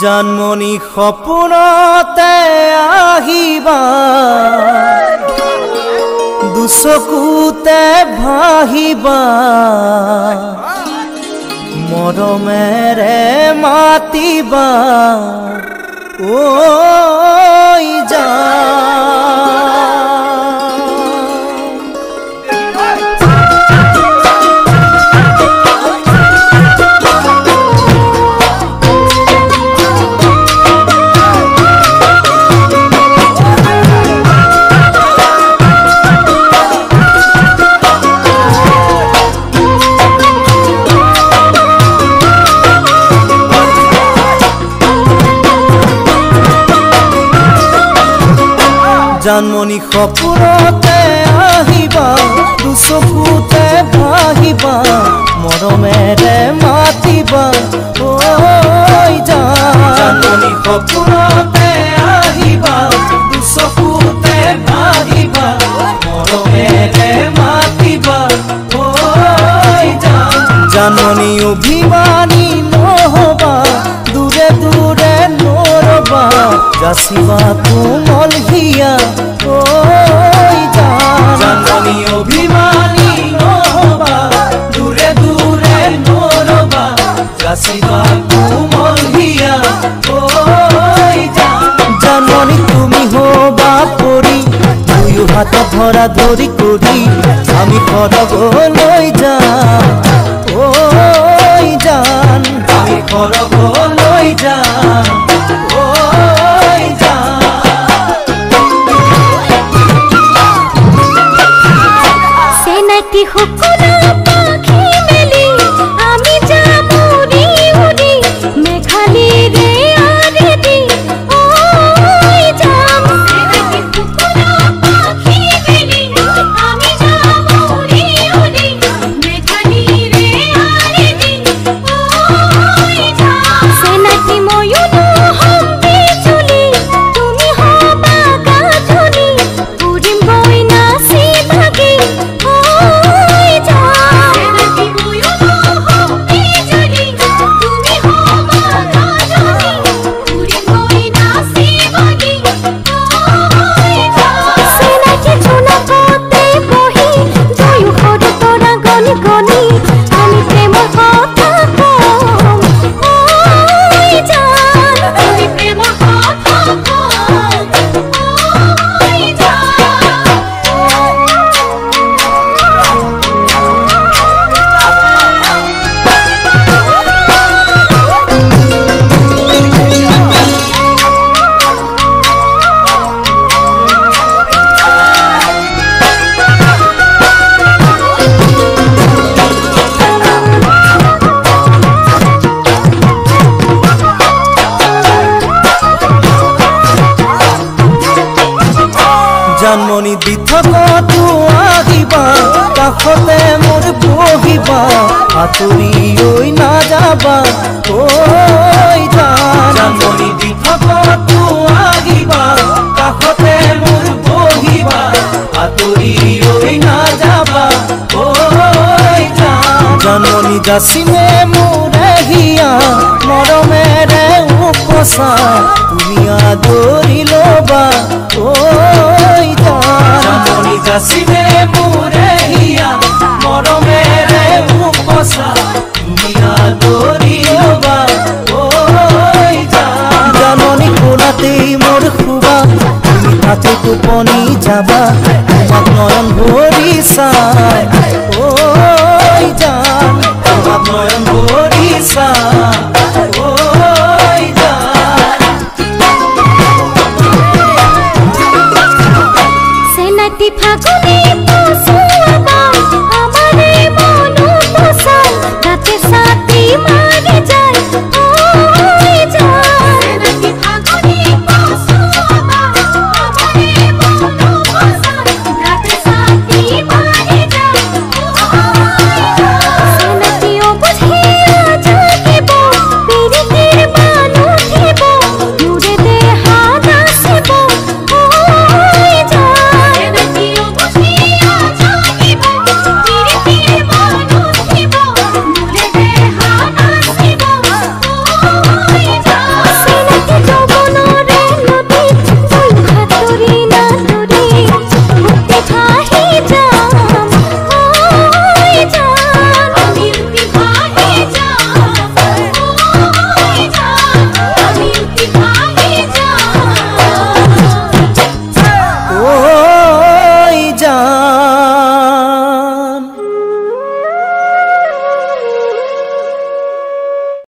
জানমণি সপোনতে আহিবা দুচকুতে ভাহিবা মৰমেৰে মাতিবা ঐ জানমণি সপোনতে আহিবা দুচকুতে ভাহিবা মৰমেৰে মাতিবা ঐ জানমণি সপোনতে আহিবা দুচকুতে ভাহিবা মৰমেৰে মাতিবা ঐ জানমণি অভিমানী নহবা দূৰে দূৰে নৰবা যাচিবা কোমল হিয়া ঐ জানমণি অভিমানী নহবা দূৰে দূৰে নৰবা যাচিবা কোমল হিয়া ঐ জানমণি তুমি হবা পৰি দুয়ো হাত ধৰা ধৰি কৰি আমি সৰগলৈ যাম ঐ জান আমি সৰগলৈ যাম জানমণি দি থকাটো আহিবা কাষতে মোৰ বহিবা আঁতৰি ঐ নাযাবা ঐ জানমণি দি থকাটো আহিবা কাষতে মোৰ বহিবা আঁতৰি ঐ নাযাবা ঐ জানমণি যাচিমে মোৰে হিয়া মৰমেৰে উপচা তুমি আদৰি ল'বা ঐ জানমণি যাচিমে মোৰে হিয়া মৰমেৰে উপচা তুমি আদৰি ল'বা ঐ জানমণি কোলাতেই মোৰ শুবা তুমি তাতে টোপনি যাবা তোমাক নয়ন ভৰি চাই ঐ জান তোমাক নয়ন ভৰি চাই ফাগুনে